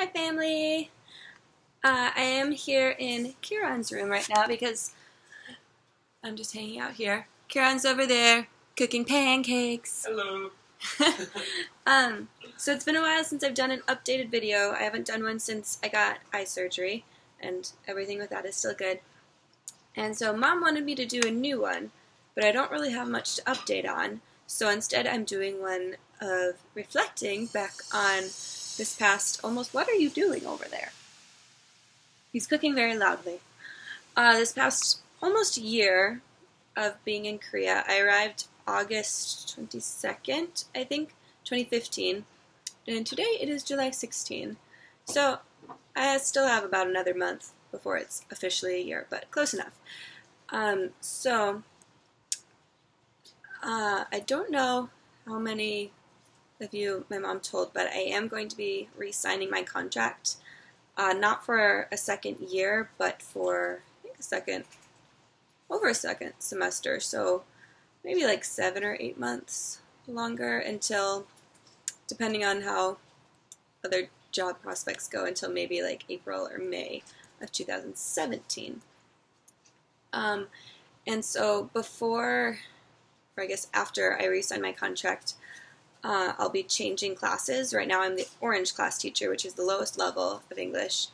Hi family! I am here in Kieran's room right now because I'm just hanging out here. Kieran's over there cooking pancakes. Hello. So it's been a while since I've done an updated video. I haven't done one since I got eye surgery, and everything with that is still good. And so Mom wanted me to do a new one, but I don't really have much to update on. So instead I'm doing one of reflecting back on this past what are you doing over there? He's cooking very loudly. This past almost year of being in Korea, I arrived August 22nd, I think, 2015. And today it is July 16. So I still have about another month before it's officially a year, but close enough. I don't know how many of you my mom told, but I am going to be re-signing my contract. Not for a second year, but for, I think, over a second semester. So maybe like 7 or 8 months longer until, depending on how other job prospects go, until maybe like April or May of 2017. And so before, or I guess after I re-sign my contract, I'll be changing classes. Right now I'm the Orange class teacher, which is the lowest level of English,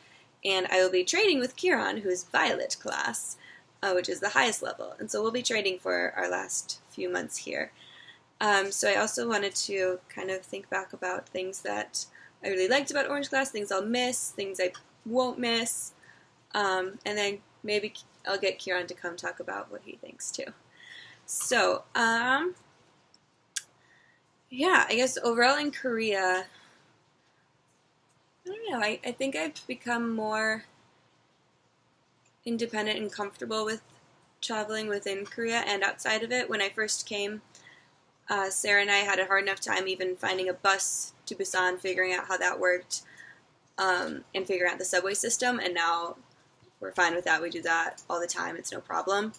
and I will be trading with Kieran, who is Violet class, which is the highest level. And so we'll be trading for our last few months here. So I also wanted to kind of think back about things that I really liked about Orange class, things I'll miss, things I won't miss, and then maybe I'll get Kieran to come talk about what he thinks too. So, yeah, I guess overall in Korea, I don't know, I think I've become more independent and comfortable with traveling within Korea and outside of it. When I first came, Sarah and I had a hard enough time even finding a bus to Busan, figuring out how that worked, and figuring out the subway system, and now we're fine with that. We do that all the time. It's no problem.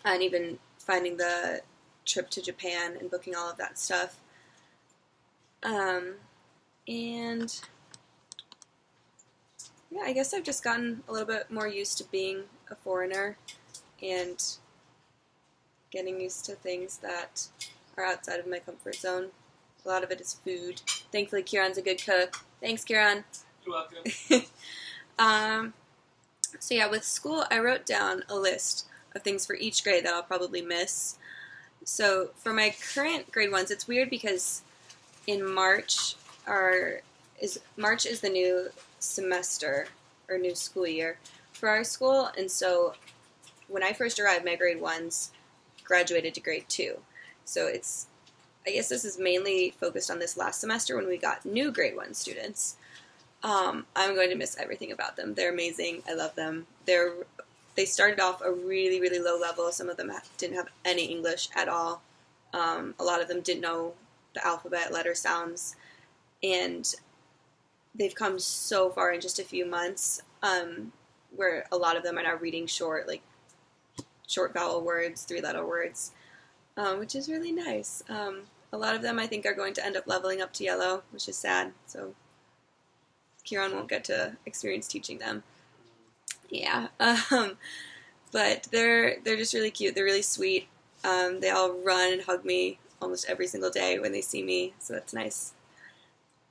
And even finding the trip to Japan and booking all of that stuff. And yeah, I guess I've just gotten a little bit more used to being a foreigner and getting used to things that are outside of my comfort zone. A lot of it is food. Thankfully, Kieran's a good cook. Thanks, Kieran. You're welcome. So yeah, with school, I wrote down a list of things for each grade that I'll probably miss. So for my current grade ones, it's weird because in March is the new semester or new school year for our school, and so when I first arrived, my grade ones graduated to grade 2. So I guess this is mainly focused on this last semester when we got new grade 1 students. I'm going to miss everything about them. They're amazing. I love them. They started off a really, really low level. Some of them didn't have any English at all. A lot of them didn't know the alphabet, letter sounds, and they've come so far in just a few months, where a lot of them are now reading short vowel words, 3-letter words, which is really nice. A lot of them I think are going to end up leveling up to yellow, which is sad, so Kieran won't get to experience teaching them. Yeah, but they're just really cute. They're really sweet. They all run and hug me almost every single day when they see me, so that's nice.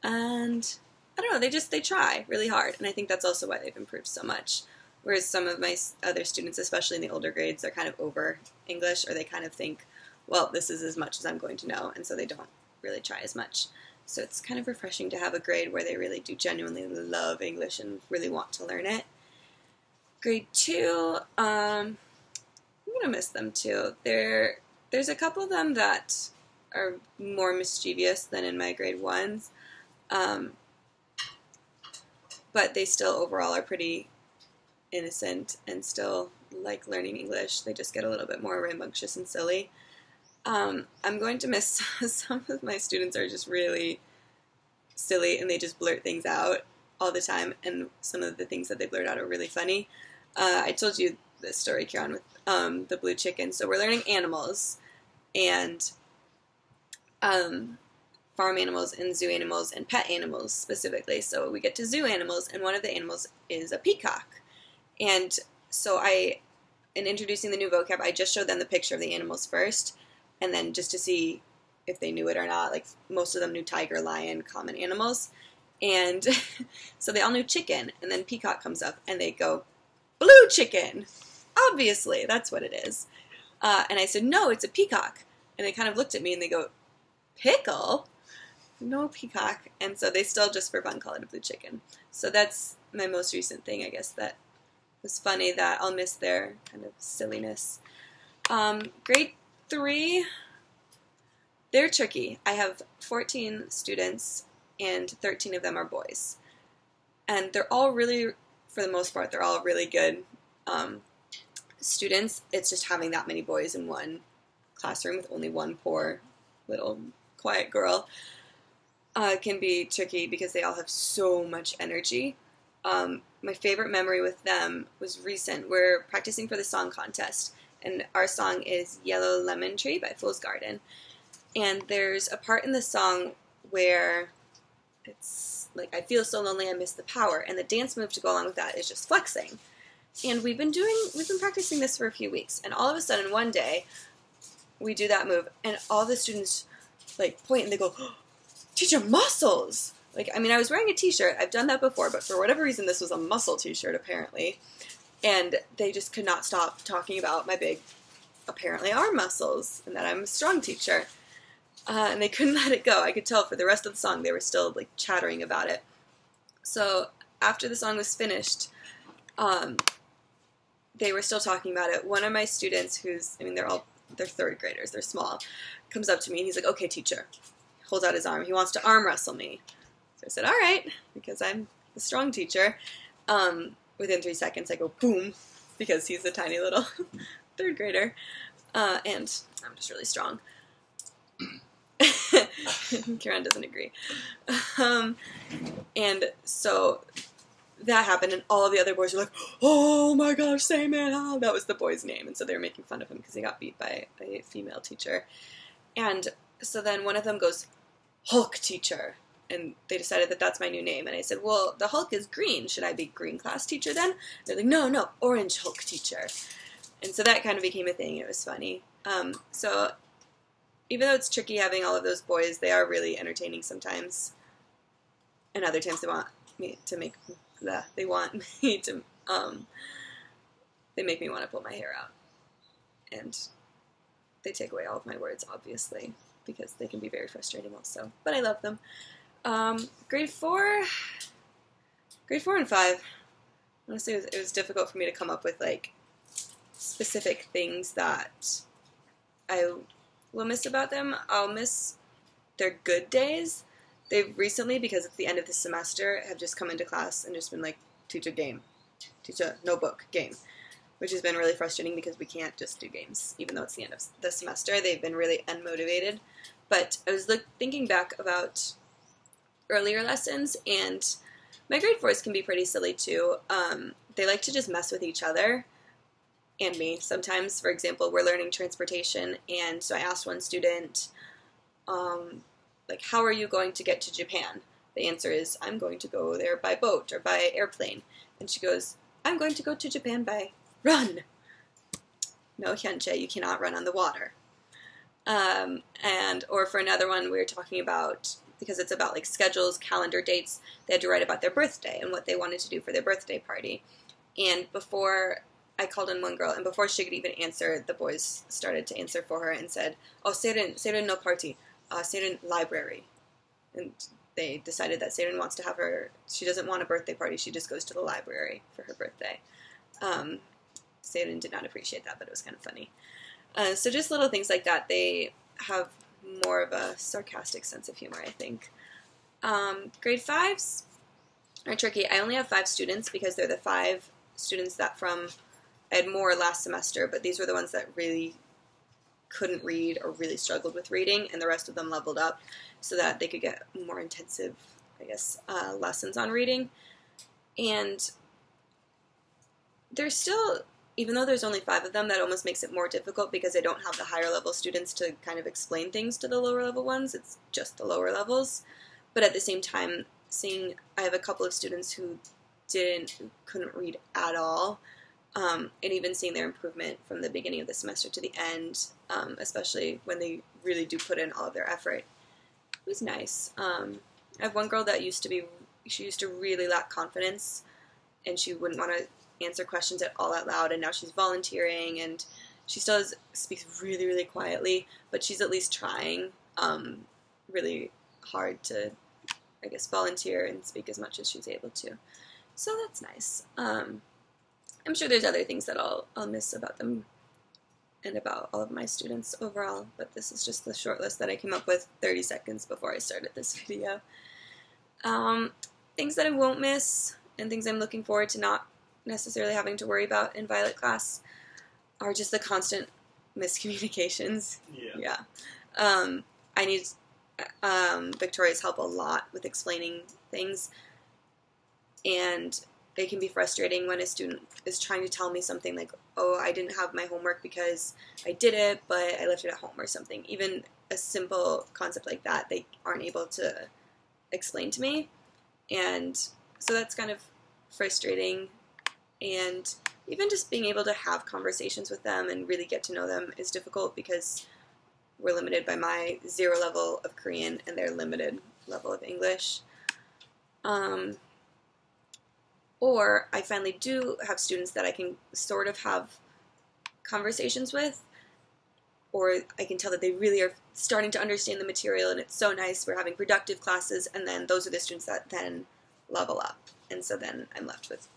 And I don't know, they try really hard, and I think that's also why they've improved so much. Whereas some of my other students, especially in the older grades, are kind of over English, or they kind of think, well, this is as much as I'm going to know, and so they don't really try as much. So it's kind of refreshing to have a grade where they really do genuinely love English and really want to learn it. Grade 2, I'm going to miss them too. There's a couple of them that are more mischievous than in my grade 1s, but they still overall are pretty innocent and still like learning English. They just get a little bit more rambunctious and silly. I'm going to miss some of my students are just really silly and they just blurt things out all the time, and some of the things that they blurt out are really funny. I told you this story, Kieran, with the blue chicken. So we're learning animals, and farm animals and zoo animals and pet animals specifically. So we get to zoo animals, and one of the animals is a peacock. And so in introducing the new vocab, I just showed them the picture of the animals first, and then just to see if they knew it or not. Like, most of them knew tiger, lion, common animals. And so they all knew chicken, and then peacock comes up, and they go, blue chicken! Obviously, that's what it is. And I said, no, it's a peacock. And they kind of looked at me, and they go, pickle? No, peacock. And so they still, just for fun, call it a blue chicken. So that's my most recent thing, I guess, that was funny, that I'll miss their kind of silliness. Grade 3, they're tricky. I have 14 students, and 13 of them are boys. And they're all really, for the most part, they're all really good students. It's just having that many boys in one classroom with only one poor little quiet girl can be tricky because they all have so much energy. My favorite memory with them was recent. We're practicing for the song contest, and our song is Yellow Lemon Tree by Fool's Garden. And there's a part in the song where it's like, I feel so lonely, I miss the power. And the dance move to go along with that is just flexing. And we've been practicing this for a few weeks. And all of a sudden, one day, we do that move, and all the students like point and they go, oh, teacher, muscles! Like, I mean, I was wearing a t-shirt. I've done that before, but for whatever reason, this was a muscle t-shirt, apparently. And they just could not stop talking about my big, apparently, arm muscles, and that I'm a strong teacher. And they couldn't let it go. I could tell for the rest of the song they were still, like, chattering about it. So after the song was finished, they were still talking about it. One of my students, they're third graders, they're small, comes up to me and he's like, okay, teacher. Holds out his arm. He wants to arm wrestle me. So I said, all right, because I'm a strong teacher. Within 3 seconds, I go, boom, because he's a tiny little third grader. And I'm just really strong. Kieran doesn't agree. And so that happened, and all of the other boys were like, oh my gosh, say man, oh, that was the boy's name. And so they were making fun of him because he got beat by a female teacher. And so then one of them goes, Hulk teacher. And they decided that that's my new name. And I said, well, the Hulk is green. Should I be green class teacher then? They're like, no, orange Hulk teacher. And so that kind of became a thing. It was funny. So even though it's tricky having all of those boys, they are really entertaining sometimes. And other times they want me to make... They make me want to pull my hair out. And they take away all of my words, obviously, because they can be very frustrating also. But I love them. Grade 4 and 5, honestly, it was difficult for me to come up with, like, specific things that I will miss about them. I'll miss their good days. They've recently, because it's the end of the semester, have just come into class and just been like, teacher, game. Teacher, notebook, game. Which has been really frustrating because we can't just do games, even though it's the end of the semester. They've been really unmotivated. But I was thinking back about earlier lessons, and my grade 4s can be pretty silly too. They like to just mess with each other and me. Sometimes, for example, we're learning transportation, and so I asked one student, like, how are you going to get to Japan? The answer is, I'm going to go there by boat or by airplane. And she goes, I'm going to go to Japan by run. No, Hyunchae, you cannot run on the water. Or for another one, we were talking about, because it's about like schedules, calendar dates, they had to write about their birthday and what they wanted to do for their birthday party. And before I called in one girl, and before she could even answer, the boys started to answer for her and said, oh, Seirin no party, Seirin library. And they decided that Seirin wants to have she doesn't want a birthday party, she just goes to the library for her birthday. Seirin did not appreciate that, but it was kind of funny. So just little things like that. They have more of a sarcastic sense of humor, I think. Grade 5s are tricky. I only have 5 students because they're the 5 students that I had more last semester, but these were the ones that really couldn't read or really struggled with reading, and the rest of them leveled up so that they could get more intensive, I guess, lessons on reading. And they're still even though there's only 5 of them, that almost makes it more difficult because I don't have the higher level students to kind of explain things to the lower level ones. It's just the lower levels. But at the same time, I have a couple of students who couldn't read at all, and even seeing their improvement from the beginning of the semester to the end, especially when they really do put in all of their effort, it was nice. I have one girl that used to really lack confidence, and she wouldn't want to answer questions at all out loud, and now she's volunteering, and she still speaks really, really quietly, but she's at least trying really hard to, I guess, volunteer and speak as much as she's able to. So that's nice. I'm sure there's other things that I'll miss about them and about all of my students overall, but this is just the short list that I came up with 30 seconds before I started this video. Things that I won't miss and things I'm looking forward to not necessarily having to worry about in Violet class are just the constant miscommunications. Yeah. I need Victoria's help a lot with explaining things, and it can be frustrating when a student is trying to tell me something like, oh, I didn't have my homework because I did it, but I left it at home or something. Even a simple concept like that, they aren't able to explain to me, and so that's kind of frustrating. And even just being able to have conversations with them and really get to know them is difficult because we're limited by my 0 level of Korean and their limited level of English. Or I finally do have students that I can sort of have conversations with, or I can tell that they really are starting to understand the material, and it's so nice. We're having productive classes, and then those are the students that then level up. And so then I'm left with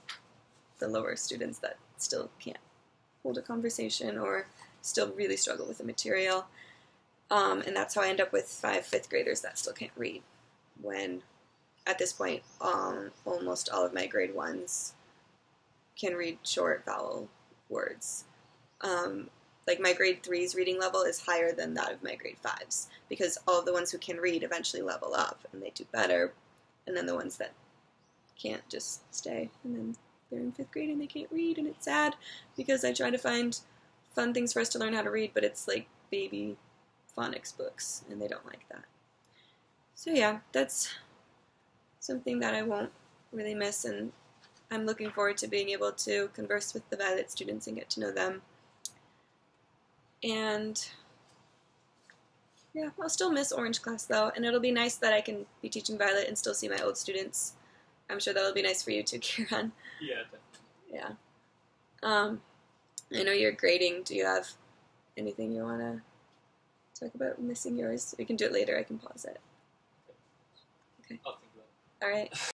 the lower students that still can't hold a conversation or still really struggle with the material. And that's how I end up with 5 fifth graders that still can't read, when at this point almost all of my grade 1s can read short vowel words. Like my grade 3's reading level is higher than that of my grade 5's, because all of the ones who can read eventually level up and they do better, and then the ones that can't just stay, and then they're in 5th grade and they can't read, and it's sad because I try to find fun things for us to learn how to read, but it's like baby phonics books, and they don't like that. So yeah, that's something that I won't really miss, and I'm looking forward to being able to converse with the Violet students and get to know them. And yeah, I'll still miss Orange class though, and it'll be nice that I can be teaching Violet and still see my old students. I'm sure that'll be nice for you too, Kieran. Yeah, definitely. Yeah. I know you're grading. Do you have anything you want to talk about missing yours? We can do it later. I can pause it. Okay. I'll think about it. All right.